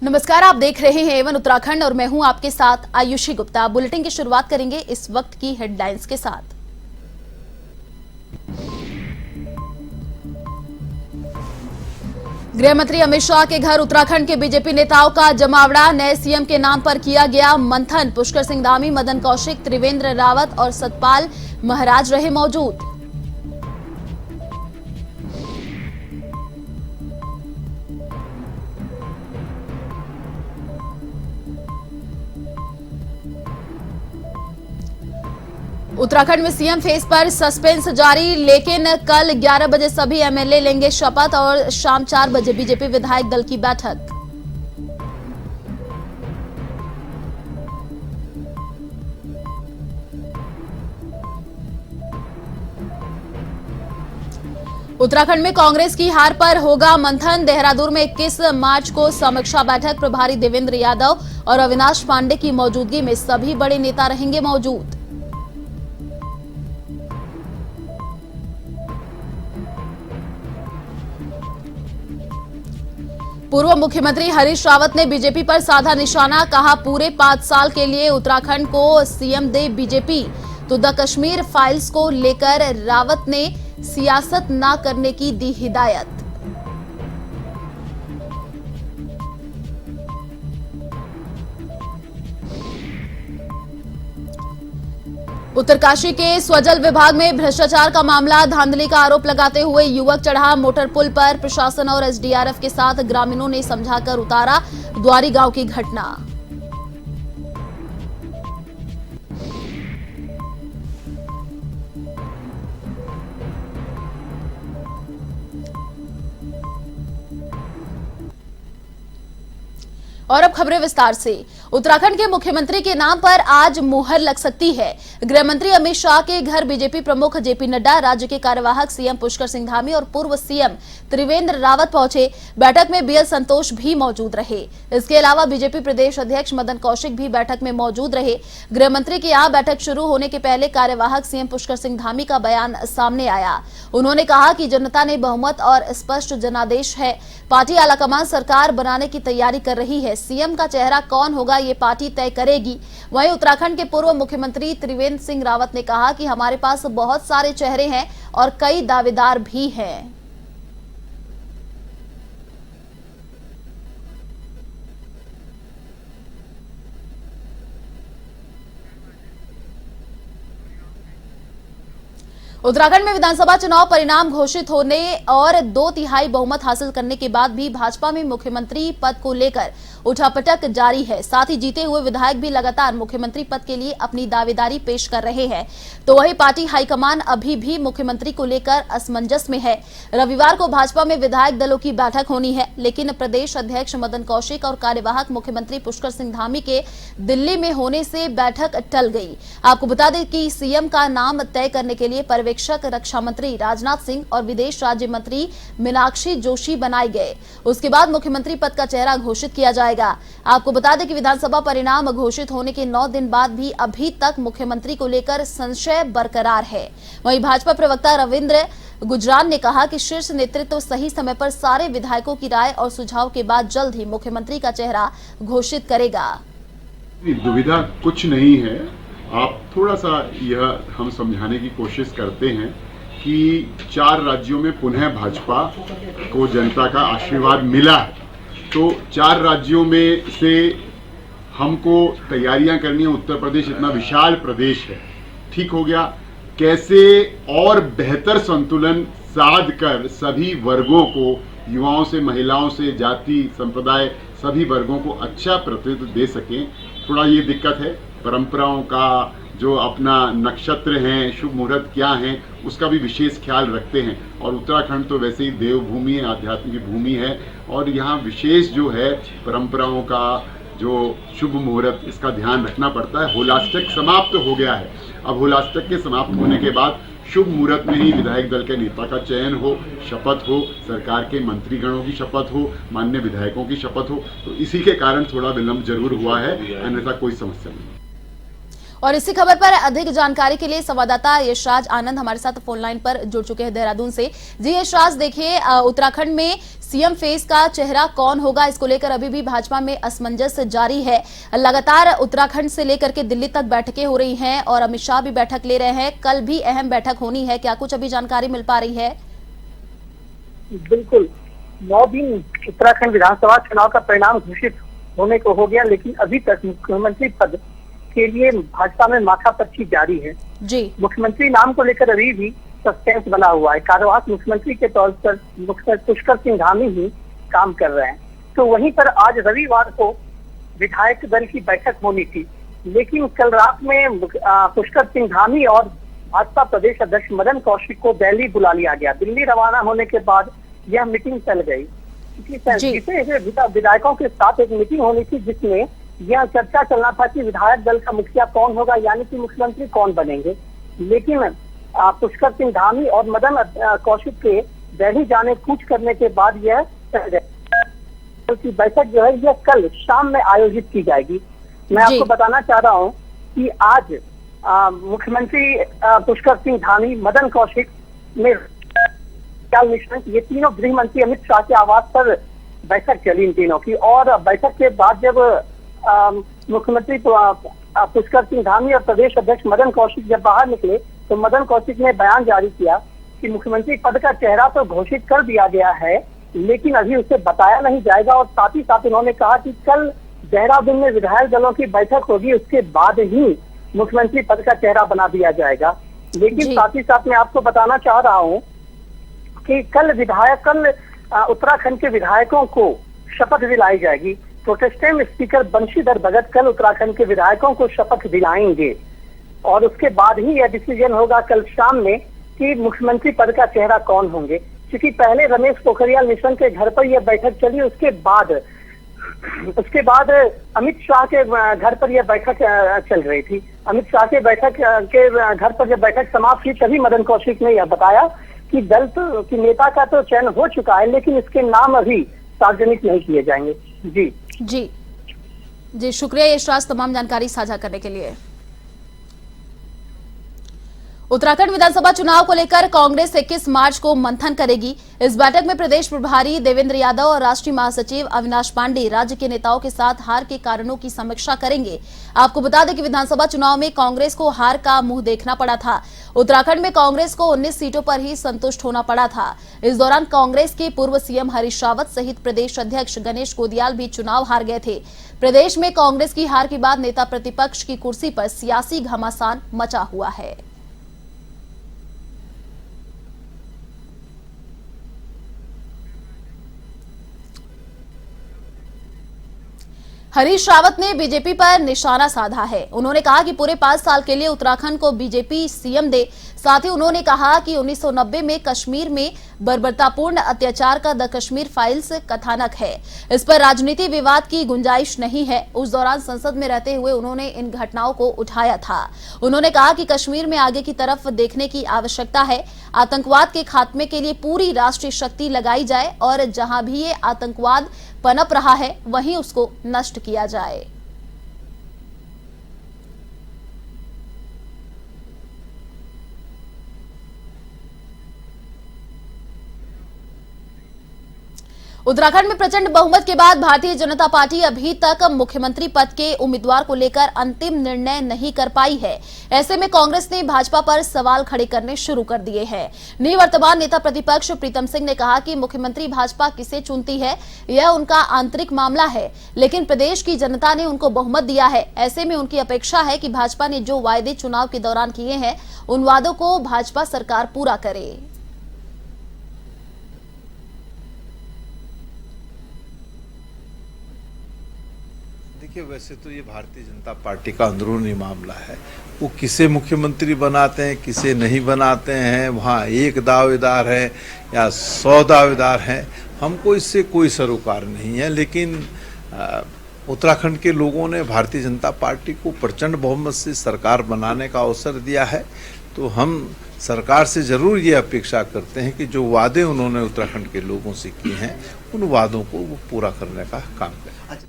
नमस्कार, आप देख रहे हैं एवन उत्तराखंड और मैं हूं आपके साथ आयुषी गुप्ता। बुलेटिन की शुरुआत करेंगे इस वक्त की हेडलाइंस के साथ। गृह मंत्री अमित शाह के घर उत्तराखंड के बीजेपी नेताओं का जमावड़ा। नए सीएम के नाम पर किया गया मंथन। पुष्कर सिंह धामी, मदन कौशिक, त्रिवेंद्र रावत और सतपाल महाराज रहे मौजूद। उत्तराखंड में सीएम फेस पर सस्पेंस जारी, लेकिन कल 11 बजे सभी एमएलए लेंगे शपथ और शाम 4 बजे बीजेपी विधायक दल की बैठक। उत्तराखंड में कांग्रेस की हार पर होगा मंथन। देहरादून में 21 मार्च को समीक्षा बैठक। प्रभारी देवेंद्र यादव और अविनाश पांडे की मौजूदगी में सभी बड़े नेता रहेंगे मौजूद। पूर्व मुख्यमंत्री हरीश रावत ने बीजेपी पर साधा निशाना। कहा, पूरे 5 साल के लिए उत्तराखंड को सीएम दे बीजेपी। तो द कश्मीर फाइल्स को लेकर रावत ने सियासत न करने की दी हिदायत। उत्तरकाशी के स्वजल विभाग में भ्रष्टाचार का मामला। धांधली का आरोप लगाते हुए युवक चढ़ा मोटर पुल पर। प्रशासन और एसडीआरएफ के साथ ग्रामीणों ने समझाकर उतारा। द्वारी गांव की घटना। और अब खबरें विस्तार से। उत्तराखंड के मुख्यमंत्री के नाम पर आज मुहर लग सकती है। गृह मंत्री अमित शाह के घर बीजेपी प्रमुख जेपी नड्डा, राज्य के कार्यवाहक सीएम पुष्कर सिंह धामी और पूर्व सीएम त्रिवेंद्र रावत पहुंचे। बैठक में बीएल संतोष भी मौजूद रहे। इसके अलावा बीजेपी प्रदेश अध्यक्ष मदन कौशिक भी बैठक में मौजूद रहे। गृह मंत्री की यहां बैठक शुरू होने के पहले कार्यवाहक सीएम पुष्कर सिंह धामी का बयान सामने आया। उन्होंने कहा कि जनता ने बहुमत और स्पष्ट जनादेश है। पार्टी आलाकमान सरकार बनाने की तैयारी कर रही है। सीएम का चेहरा कौन होगा ये पार्टी तय करेगी। वहीं उत्तराखंड के पूर्व मुख्यमंत्री त्रिवेंद्र सिंह रावत ने कहा कि हमारे पास बहुत सारे चेहरे हैं और कई दावेदार भी हैं। उत्तराखंड में विधानसभा चुनाव परिणाम घोषित होने और 2/3 बहुमत हासिल करने के बाद भी भाजपा में मुख्यमंत्री पद को लेकर उठापटक जारी है। साथ ही जीते हुए विधायक भी लगातार मुख्यमंत्री पद के लिए अपनी दावेदारी पेश कर रहे हैं। तो वही पार्टी हाईकमान अभी भी मुख्यमंत्री को लेकर असमंजस में है। रविवार को भाजपा में विधायक दलों की बैठक होनी है, लेकिन प्रदेश अध्यक्ष मदन कौशिक और कार्यवाहक मुख्यमंत्री पुष्कर सिंह धामी के दिल्ली में होने से बैठक टल गई। आपको बता दें कि सीएम का नाम तय करने के लिए पर्यवेक्षक रक्षा मंत्री राजनाथ सिंह और विदेश राज्य मंत्री मीनाक्षी जोशी बनाए गए। उसके बाद मुख्यमंत्री पद का चेहरा घोषित किया जाएगा। आपको बता दें कि विधानसभा परिणाम घोषित होने के 9 दिन बाद भी अभी तक मुख्यमंत्री को लेकर संशय बरकरार है। वहीं भाजपा प्रवक्ता रविंद्र गुजरान ने कहा कि शीर्ष नेतृत्व सही समय पर सारे विधायकों की राय और सुझाव के बाद जल्द ही मुख्यमंत्री का चेहरा घोषित करेगा। दुविधा कुछ नहीं है। आप थोड़ा सा यह हम समझाने की कोशिश करते हैं कि 4 राज्यों में पुनः भाजपा को जनता का आशीर्वाद मिला है। तो 4 राज्यों में से हमको तैयारियां करनी है। उत्तर प्रदेश इतना विशाल प्रदेश है, ठीक हो गया। कैसे और बेहतर संतुलन साध कर सभी वर्गों को, युवाओं से महिलाओं से जाति संप्रदाय सभी वर्गों को अच्छा प्रतिनिधित्व दे सकें, थोड़ा ये दिक्कत है। परंपराओं का जो अपना नक्षत्र हैं, शुभ मुहूर्त क्या हैं, उसका भी विशेष ख्याल रखते हैं। और उत्तराखंड तो वैसे ही देवभूमि है, आध्यात्म की भूमि है और यहाँ विशेष जो है परंपराओं का जो शुभ मुहूर्त, इसका ध्यान रखना पड़ता है। होलाष्टक समाप्त हो गया है। अब होलाष्टक के समाप्त होने के बाद शुभ मुहूर्त में ही विधायक दल के नेता का चयन हो, शपथ हो, सरकार के मंत्रीगणों की शपथ हो, माननीय विधायकों की शपथ हो। तो इसी के कारण थोड़ा विलंब जरूर हुआ है, अन्यथा कोई समस्या नहीं। और इसी खबर पर अधिक जानकारी के लिए संवाददाता यशराज आनंद हमारे साथ फोन लाइन पर जुड़ चुके हैं देहरादून से। जी यशराज, देखिए उत्तराखंड में सीएम फेस का चेहरा कौन होगा, इसको लेकर अभी भी भाजपा में असमंजस जारी है। लगातार उत्तराखंड से लेकर के दिल्ली तक बैठकें हो रही हैं और अमित शाह भी बैठक ले रहे हैं। कल भी अहम बैठक होनी है, क्या कुछ अभी जानकारी मिल पा रही है? बिल्कुल, 9 दिन उत्तराखंड विधानसभा चुनाव का परिणाम घोषित होने को हो गया, लेकिन अभी तक मुख्यमंत्री पद के लिए भाजपा में माथापच्ची जारी है। जी, मुख्यमंत्री नाम को लेकर अभी भी सस्पेंस बना हुआ है। कार्यवाहक मुख्यमंत्री के तौर पर पुष्कर सिंह धामी ही काम कर रहे हैं। तो वहीं पर आज रविवार को विधायक दल की बैठक होनी थी, लेकिन कल रात में पुष्कर सिंह धामी और भाजपा प्रदेश अध्यक्ष मदन कौशिक को दिल्ली बुला लिया गया। दिल्ली रवाना होने के बाद यह मीटिंग चल गई। विधायकों के साथ एक मीटिंग होनी थी, जिसमें यह चर्चा चलना था कि विधायक दल का मुखिया कौन होगा, यानी कि मुख्यमंत्री कौन बनेंगे। लेकिन पुष्कर सिंह धामी और मदन कौशिक के दिल्ली जाने कूच करने के बाद यह की बैठक जो है यह कल शाम में आयोजित की जाएगी। मैं आपको बताना चाह रहा हूँ कि आज मुख्यमंत्री पुष्कर सिंह धामी, मदन कौशिक में ये तीनों गृह मंत्री अमित शाह के आवास पर बैठक चली इन तीनों की। और बैठक के बाद जब मुख्यमंत्री पुष्कर सिंह धामी और प्रदेश अध्यक्ष मदन कौशिक जब बाहर निकले, तो मदन कौशिक ने बयान जारी किया कि मुख्यमंत्री पद का चेहरा तो घोषित कर दिया गया है, लेकिन अभी उसे बताया नहीं जाएगा। और साथ ही साथ उन्होंने कहा कि कल देहरादून में विधायक दलों की बैठक होगी, उसके बाद ही मुख्यमंत्री पद का चेहरा बना दिया जाएगा। लेकिन साथ ही साथ मैं आपको बताना चाह रहा हूँ कि कल उत्तराखंड के विधायकों को शपथ दिलाई जाएगी। प्रोटेस्टेंट स्पीकर बंशीधर भगत कल उत्तराखंड के विधायकों को शपथ दिलाएंगे और उसके बाद ही यह डिसीजन होगा कल शाम में कि मुख्यमंत्री पद का चेहरा कौन होंगे। क्योंकि पहले रमेश पोखरियाल निशंक के घर पर यह बैठक चली, उसके बाद अमित शाह के घर पर यह बैठक चल रही थी। अमित शाह के घर पर जब बैठक समाप्त हुई, तभी मदन कौशिक ने यह बताया कि दल की नेता का तो चयन हो चुका है, लेकिन इसके नाम अभी सार्वजनिक नहीं किए जाएंगे। जी, शुक्रिया यशराज तमाम जानकारी साझा करने के लिए। उत्तराखंड विधानसभा चुनाव को लेकर कांग्रेस 21 मार्च को मंथन करेगी। इस बैठक में प्रदेश प्रभारी देवेंद्र यादव और राष्ट्रीय महासचिव अविनाश पांडे राज्य के नेताओं के साथ हार के कारणों की समीक्षा करेंगे। आपको बता दें कि विधानसभा चुनाव में कांग्रेस को हार का मुंह देखना पड़ा था। उत्तराखंड में कांग्रेस को 19 सीटों पर ही संतुष्ट होना पड़ा था। इस दौरान कांग्रेस के पूर्व सीएम हरीश रावत सहित प्रदेश अध्यक्ष गणेश गोदियाल भी चुनाव हार गए थे। प्रदेश में कांग्रेस की हार के बाद नेता प्रतिपक्ष की कुर्सी पर सियासी घमासान मचा हुआ है। हरीश रावत ने बीजेपी पर निशाना साधा है। उन्होंने कहा कि पूरे 5 साल के लिए उत्तराखंड को बीजेपी सीएम दे। साथ ही उन्होंने कहा कि 1990 में कश्मीर में बर्बरतापूर्ण अत्याचार का द कश्मीर फाइल्स कथानक है। इस पर राजनीति विवाद की गुंजाइश नहीं है। उस दौरान संसद में रहते हुए उन्होंने इन घटनाओं को उठाया था। उन्होंने कहा कि कश्मीर में आगे की तरफ देखने की आवश्यकता है। आतंकवाद के खात्मे के लिए पूरी राष्ट्रीय शक्ति लगाई जाए और जहां भी ये आतंकवाद पनप रहा है वहीं उसको नष्ट किया जाए। उत्तराखंड में प्रचंड बहुमत के बाद भारतीय जनता पार्टी अभी तक मुख्यमंत्री पद के उम्मीदवार को लेकर अंतिम निर्णय नहीं कर पाई है। ऐसे में कांग्रेस ने भाजपा पर सवाल खड़े करने शुरू कर दिए हैं। निवर्तमान नेता प्रतिपक्ष प्रीतम सिंह ने कहा कि मुख्यमंत्री भाजपा किसे चुनती है यह उनका आंतरिक मामला है, लेकिन प्रदेश की जनता ने उनको बहुमत दिया है। ऐसे में उनकी अपेक्षा है कि भाजपा ने जो वायदे चुनाव के दौरान किए हैं उन वादों को भाजपा सरकार पूरा करे। देखिए, वैसे तो ये भारतीय जनता पार्टी का अंदरूनी मामला है। वो किसे मुख्यमंत्री बनाते हैं, किसे नहीं बनाते हैं, वहाँ एक दावेदार है या 100 दावेदार हैं, हमको इससे कोई सरोकार नहीं है। लेकिन उत्तराखंड के लोगों ने भारतीय जनता पार्टी को प्रचंड बहुमत से सरकार बनाने का अवसर दिया है, तो हम सरकार से जरूर ये अपेक्षा करते हैं कि जो वादे उन्होंने उत्तराखंड के लोगों से किए हैं उन वादों को वो पूरा करने का काम करें।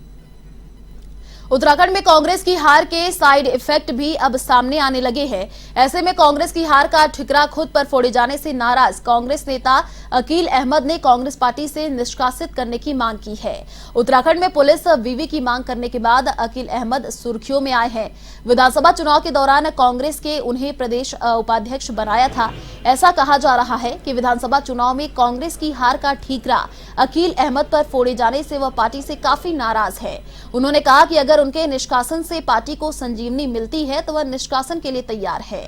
उत्तराखंड में कांग्रेस की हार के साइड इफेक्ट भी अब सामने आने लगे हैं। ऐसे में कांग्रेस की हार का ठिकरा खुद पर फोड़े जाने से नाराज कांग्रेस नेता अकील अहमद ने कांग्रेस पार्टी से निष्कासित करने की मांग की है। उत्तराखंड में पुलिस वीवी की मांग करने के बाद अकील अहमद सुर्खियों में आए हैं। विधानसभा चुनाव के दौरान कांग्रेस के उन्हें प्रदेश उपाध्यक्ष बनाया था। ऐसा कहा जा रहा है कि विधानसभा चुनाव में कांग्रेस की हार का ठीकरा अकील अहमद पर फोड़े जाने से वह पार्टी से काफी नाराज है। उन्होंने कहा कि अगर उनके निष्कासन से पार्टी को संजीवनी मिलती है तो वह निष्कासन के लिए तैयार है।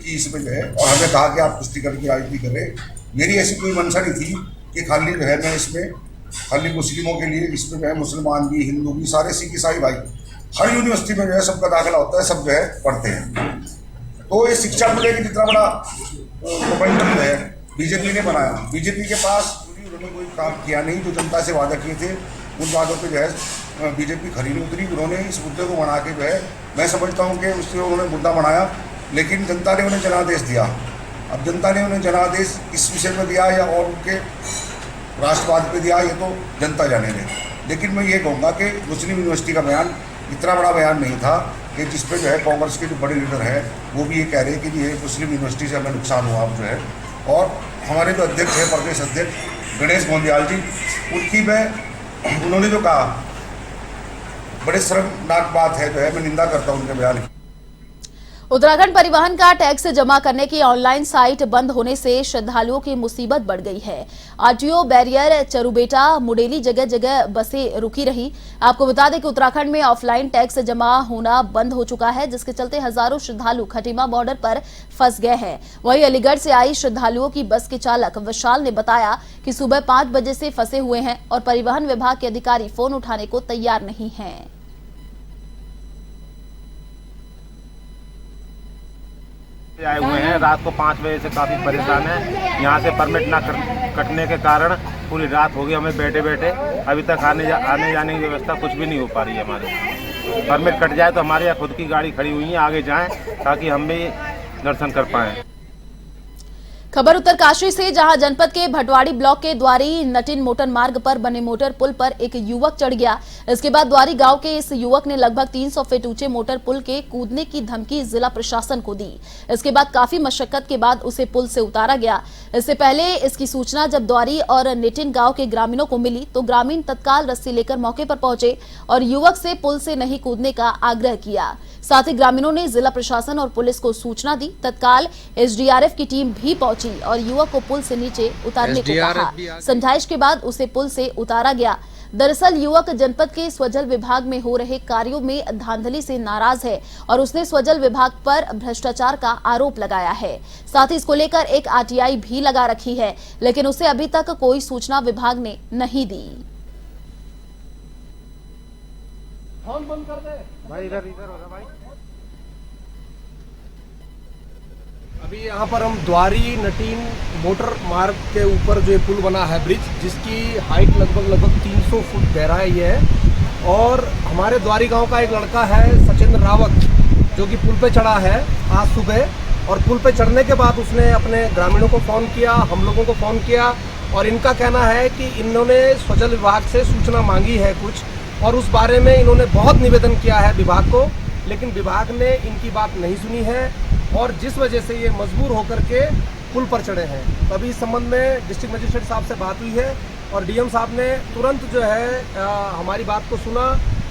कि इसमें जो है, और हमें कहा कि आप पुष्टिकरण की राजनीति करें। मेरी ऐसी कोई मंशा नहीं थी कि खाली जो है मैं इसमें खाली मुस्लिमों के लिए, इसमें जो है मुसलमान भी, हिंदू भी, सारे सिख ईसाई भाई, हर यूनिवर्सिटी में जो है सबका दाखिला होता है, सब जो है पढ़ते हैं। तो ये शिक्षा को लेकर जितना बड़ा मोमेंटम जो है बीजेपी ने बनाया, बीजेपी के पास उन्होंने कोई काम किया नहीं। जो जनता से वादा किए थे उन वादों पे जो है बीजेपी खरी नहीं उतरी। उन्होंने इस मुद्दे को बना के जो है, मैं समझता हूँ कि उससे उन्होंने मुद्दा बनाया, लेकिन जनता ने उन्हें जनादेश दिया। अब जनता ने उन्हें जनादेश इस विषय में दिया या और उनके राष्ट्रवाद पे दिया, ये तो जनता जाने दे। लेकिन मैं ये कहूँगा कि मुस्लिम यूनिवर्सिटी का बयान इतना बड़ा बयान नहीं था कि जिस पे जो है कांग्रेस के जो बड़े लीडर हैं वो भी ये कह रहे हैं कि ये मुस्लिम यूनिवर्सिटी से हमें नुकसान हुआ जो है। और हमारे जो अध्यक्ष हैं, प्रदेश अध्यक्ष गणेश गोंदियाल जी, उनकी उन्होंने जो कहा बड़े शर्मनाक बात है, जो है मैं निंदा करता हूँ उनके बयान की। उत्तराखंड परिवहन का टैक्स जमा करने की ऑनलाइन साइट बंद होने से श्रद्धालुओं की मुसीबत बढ़ गई है। आरटीओ बैरियर, चरुबेटा, मुडेली जगह जगह बसें रुकी रही। आपको बता दें कि उत्तराखंड में ऑफलाइन टैक्स जमा होना बंद हो चुका है, जिसके चलते हजारों श्रद्धालु खटीमा बॉर्डर पर फंस गए हैं। वहीं अलीगढ़ से आई श्रद्धालुओं की बस के चालक विशाल ने बताया कि सुबह 5 बजे से फंसे हुए हैं और परिवहन विभाग के अधिकारी फोन उठाने को तैयार नहीं है। आए हुए हैं, रात को 5 बजे से काफ़ी परेशान हैं। यहाँ से परमिट ना कटने के कारण पूरी रात हो गई हमें बैठे बैठे। अभी तक आने जाने की व्यवस्था कुछ भी नहीं हो पा रही है हमारी। परमिट कट जाए तो हमारे यहाँ खुद की गाड़ी खड़ी हुई है, आगे जाएं ताकि हम भी दर्शन कर पाएँ। खबर उत्तरकाशी से, जहां जनपद के भटवाड़ी ब्लॉक के द्वारी नटिन मोटर मार्ग पर बने मोटर पुल पर एक युवक चढ़ गया। इसके बाद द्वारी गांव के इस युवक ने लगभग 300 फीट ऊंचे मोटर पुल के कूदने की धमकी जिला प्रशासन को दी। इसके बाद काफी मशक्कत के बाद उसे पुल से उतारा गया। इससे पहले इसकी सूचना जब द्वारी और निटिन गांव के ग्रामीणों को मिली तो ग्रामीण तत्काल रस्सी लेकर मौके पर पहुंचे और युवक से पुल से नहीं कूदने का आग्रह किया। साथ ही ग्रामीणों ने जिला प्रशासन और पुलिस को सूचना दी। तत्काल एसडीआरएफ की टीम भी पहुंची और युवक को पुल से नीचे उतारने को कहा। समझाइश के बाद उसे पुल से उतारा गया। दरअसल युवक जनपद के स्वजल विभाग में हो रहे कार्यों में धांधली से नाराज है और उसने स्वजल विभाग पर भ्रष्टाचार का आरोप लगाया है। साथ ही इसको लेकर एक आरटीआई भी लगा रखी है, लेकिन उसे अभी तक कोई सूचना विभाग ने नहीं दी। फोन बंद कर दे भाई, इधर हो रहा भाई। अभी यहाँ पर हम द्वारी नटीन मोटर मार्ग के ऊपर जो पुल बना है, ब्रिज, जिसकी हाइट लगभग 300 फुट गहरा है ये है। और हमारे द्वारी गांव का एक लड़का है सचिंद्र रावत, जो कि पुल पे चढ़ा है आज सुबह। और पुल पे चढ़ने के बाद उसने अपने ग्रामीणों को फ़ोन किया, हम लोगों को फ़ोन किया, और इनका कहना है कि इन्होंने स्वजल विभाग से सूचना मांगी है कुछ, और उस बारे में इन्होंने बहुत निवेदन किया है विभाग को, लेकिन विभाग ने इनकी बात नहीं सुनी है, और जिस वजह से ये मजबूर होकर के पुल पर चढ़े हैं। तो अभी इस संबंध में डिस्ट्रिक्ट मजिस्ट्रेट साहब से बात हुई है और डीएम साहब ने तुरंत जो है हमारी बात को सुना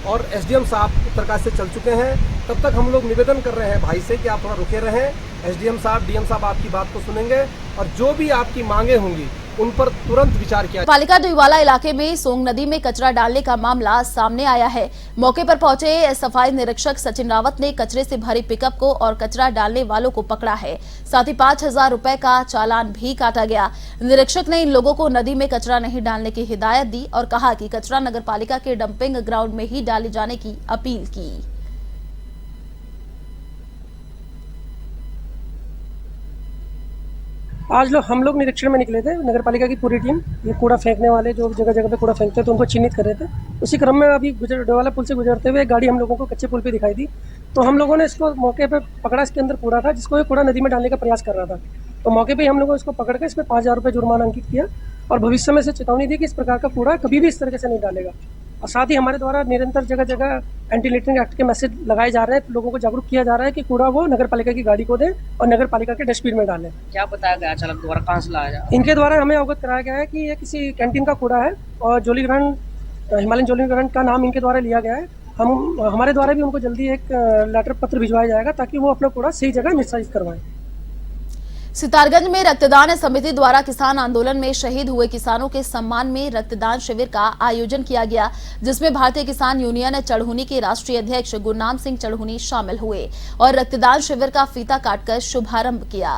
और एसडीएम साहब उत्तरकाशी से चल चुके हैं। तब तक हम लोग निवेदन कर रहे हैं भाई से कि आप थोड़ा रुके रहें। एसडीएम साहब, डीएम साहब आपकी बात को सुनेंगे और जो भी आपकी मांगे होंगी उन पर तुरंत विचार किया। पालिका डोईवाला इलाके में सोंग नदी में कचरा डालने का मामला सामने आया है। मौके पर पहुंचे सफाई निरीक्षक सचिन रावत ने कचरे से भरी पिकअप को और कचरा डालने वालों को पकड़ा है। साथ ही 5000 रुपए का चालान भी काटा गया। निरीक्षक ने इन लोगों को नदी में कचरा नहीं डालने की हिदायत दी और कहा कि कचरा नगर पालिका के डंपिंग ग्राउंड में ही डाले जाने की अपील की। आज हम लोग निरीक्षण में निकले थे, नगर पालिका की पूरी टीम, ये कूड़ा फेंकने वाले जो जगह जगह पे कूड़ा फेंकते हैं तो उनको चिन्हित कर रहे थे। उसी क्रम में अभी डोईवाला पुल से गुजरते हुए गाड़ी हम लोगों को कच्चे पुल पे दिखाई दी, तो हम लोगों ने इसको मौके पे पकड़ा, इसके अंदर कूड़ा था जिसको ये कूड़ा नदी में डालने का प्रयास कर रहा था। तो मौके पे हम लोगों ने इसको पकड़ के इसमें 5,000 रुपये जुर्माना अंकित किया और भविष्य में से चेतावनी दी कि इस प्रकार का कूड़ा कभी भी इस तरीके से नहीं डालेगा। और साथ ही हमारे द्वारा निरंतर जगह जगह एंटी लिटरिंग एक्ट के मैसेज लगाए जा रहे हैं, लोगों को जागरूक किया जा रहा है कि कूड़ा वो नगर पालिका की गाड़ी को दें और नगर पालिका के डस्टबिन में डालें। क्या बताया गया चालक द्वारा, कहाँ से लाया जाए? इनके द्वारा हमें अवगत कराया गया है कि ये किसी कैंटीन का कूड़ा है और जोलीग्रांड, हिमालयन जोलीग्रांड का नाम इनके द्वारा लिया गया है। हमारे द्वारा भी उनको जल्दी एक लेटर पत्र भिजवाया जाएगा ताकि वो अपना कूड़ा सही जगह निस्तारित करवाएं। सितारगंज में रक्तदान समिति द्वारा किसान आंदोलन में शहीद हुए किसानों के सम्मान में रक्तदान शिविर का आयोजन किया गया, जिसमें भारतीय किसान यूनियन चढ़ूनी के राष्ट्रीय अध्यक्ष गुरनाम सिंह चढ़ूनी शामिल हुए और रक्तदान शिविर का फीता काटकर शुभारंभ किया।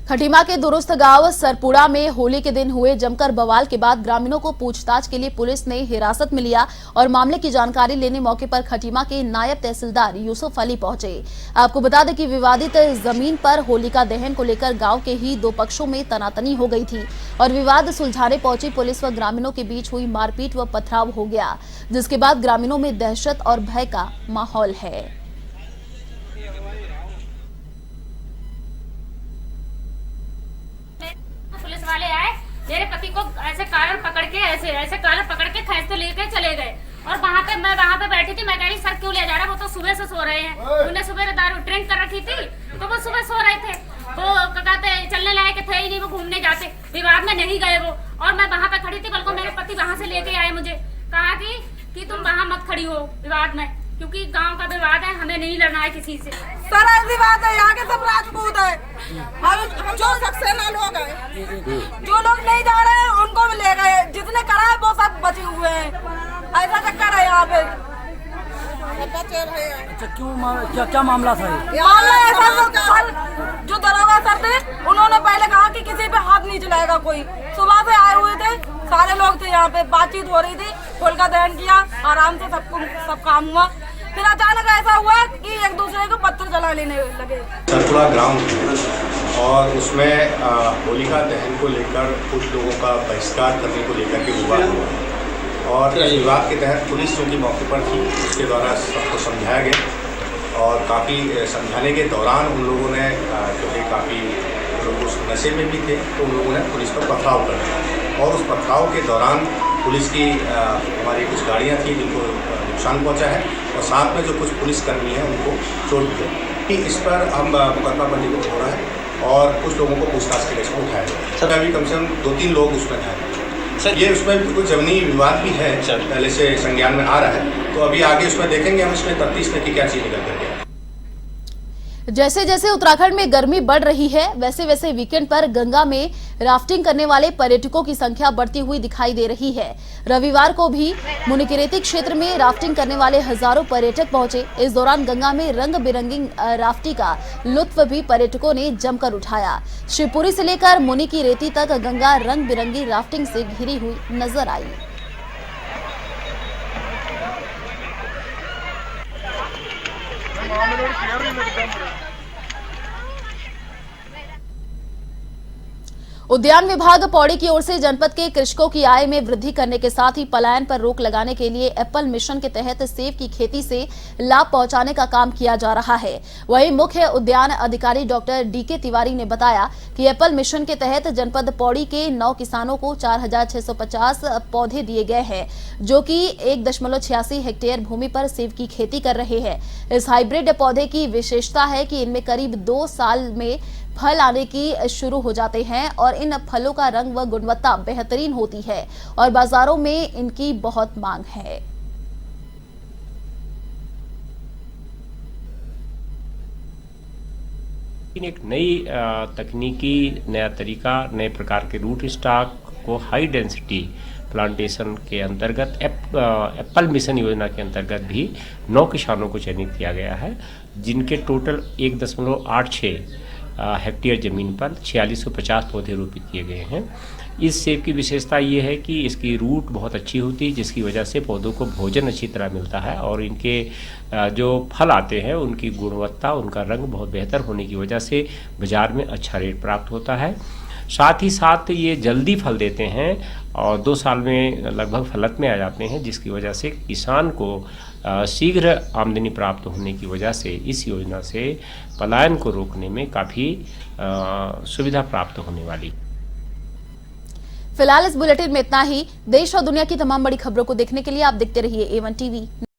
खटीमा के दुरुस्त गांव सरपुड़ा में होली के दिन हुए जमकर बवाल के बाद ग्रामीणों को पूछताछ के लिए पुलिस ने हिरासत में लिया और मामले की जानकारी लेने मौके पर खटीमा के नायब तहसीलदार यूसुफ अली पहुंचे। आपको बता दें कि विवादित जमीन पर होलिका दहन को लेकर गांव के ही दो पक्षों में तनातनी हो गई थी और विवाद सुलझाने पहुंची पुलिस व ग्रामीणों के बीच हुई मारपीट व पथराव हो गया, जिसके बाद ग्रामीणों में दहशत और भय का माहौल है। पुलिस वाले आए, मेरे पति को ऐसे कॉलर पकड़ के खींचते लेके चले गए और मैं वहाँ पे बैठी थी। मैं कह रही सर क्यों ले जा रहा है, वो तो सुबह से सो रहे हैं, उन्हें सुबह दारू ड्रिंक कर रखी थी तो वो सुबह सो रहे थे, तो कहते चलने लायक थे ही नहीं, वो घूमने जाते, विवाद में नहीं गए वो। और मैं वहाँ पे खड़ी थी, बल्कि मेरे पति वहाँ से लेके आए, मुझे कहा कि तुम वहाँ मत खड़ी हो विवाद में, क्योंकि गांव का विवाद है, हमें नहीं लड़ना है किसी से। सर ऐसी बात है, यहाँ के सब राजपूत है, हम जो सक्सेना लोग हैं, जो लोग नहीं जा रहे हैं उनको भी ले गए, जितने करा है वो सब बचे हुए हैं। ऐसा चक्कर है यहाँ पे। अच्छा क्या मामला था? मामला ऐसा सर, जो दरोगा सर थे उन्होंने पहले कहा कि किसी पे हाथ नहीं चलाएगा कोई। सुबह से आए हुए थे, सारे लोग थे यहाँ पे, बातचीत हो रही थी, होलिका दहन किया, आराम से सब काम हुआ। फिर अचानक ऐसा हुआ कि एक दूसरे को पत्थर जला लेने लगे। सरपुड़ा ग्राउंड और उसमें होलिका दहन को लेकर कुछ लोगों का बहिष्कार करने को लेकर के विवाद हुआ और इस विवाद के तहत पुलिस जो कि मौके पर थी उसके द्वारा सबको समझाया गया और काफ़ी समझाने के दौरान उन लोगों ने क्योंकि काफ़ी लोग उस नशे में भी थे तो उन लोगों ने पुलिस पर पथराव कर दिया और उस पथराव के दौरान पुलिस की हमारी कुछ गाड़ियाँ थी जिनको नुकसान पहुँचा है और साथ में जो कुछ पुलिसकर्मी हैं उनको चोट भी लगी। इस पर हम मुकदमा पंजीकृत हो रहा है और कुछ लोगों को पूछताछ के लिए इसमें उठाया गया। सर अभी कम से कम 2-3 लोग उसमें घायल हैं। सर ये उसमें कुछ जमीनी विवाद भी है, पहले से संज्ञान में आ रहा है, तो अभी आगे उसमें देखेंगे हम इसमें 33 में की क्या चीज़ निकल कर गया। जैसे जैसे उत्तराखंड में गर्मी बढ़ रही है वैसे वैसे वीकेंड पर गंगा में राफ्टिंग करने वाले पर्यटकों की संख्या बढ़ती हुई दिखाई दे रही है। रविवार को भी मुनिकीरेती क्षेत्र में राफ्टिंग करने वाले हजारों पर्यटक पहुंचे। इस दौरान गंगा में रंग बिरंगी राफ्टिंग का लुत्फ भी पर्यटकों ने जमकर उठाया। शिवपुरी से लेकर मुनिकीरेती तक गंगा रंग बिरंगी राफ्टिंग से घिरी हुई नजर आई। उद्यान विभाग पौड़ी की ओर से जनपद के कृषकों की आय में वृद्धि करने के साथ ही पलायन पर रोक लगाने के लिए एप्पल मिशन के तहत सेब की खेती से लाभ पहुंचाने का काम किया जा रहा है। वहीं मुख्य उद्यान अधिकारी डॉक्टर डीके तिवारी ने बताया कि एप्पल मिशन के तहत जनपद पौड़ी के 9 किसानों को 4,650 पौधे दिए गए हैं, जो कि 1.86 हेक्टेयर भूमि पर सेब की खेती कर रहे हैं। इस हाइब्रिड पौधे की विशेषता है कि इनमें करीब 2 साल में फल आने की शुरू हो जाते हैं और इन फलों का रंग व गुणवत्ता बेहतरीन होती है और बाजारों में इनकी बहुत मांग है। एक नई तकनीकी नया तरीका, नए प्रकार के रूट स्टॉक को हाई डेंसिटी प्लांटेशन के अंतर्गत एप्पल मिशन योजना के अंतर्गत भी 9 किसानों को चयनित किया गया है, जिनके टोटल 1.86 हेक्टेयर ज़मीन पर 4650 पौधे रोपित किए गए हैं। इस सेब की विशेषता ये है कि इसकी रूट बहुत अच्छी होती है, जिसकी वजह से पौधों को भोजन अच्छी तरह मिलता है और इनके जो फल आते हैं उनकी गुणवत्ता, उनका रंग बहुत बेहतर होने की वजह से बाज़ार में अच्छा रेट प्राप्त होता है। साथ ही साथ ये जल्दी फल देते हैं और 2 साल में लगभग फलत में आ जाते हैं, जिसकी वजह से किसान को शीघ्र आमदनी प्राप्त होने की वजह से इस योजना से पलायन को रोकने में काफ़ी सुविधा प्राप्त होने वाली। फिलहाल इस बुलेटिन में इतना ही। देश और दुनिया की तमाम बड़ी खबरों को देखने के लिए आप देखते रहिए A1 TV।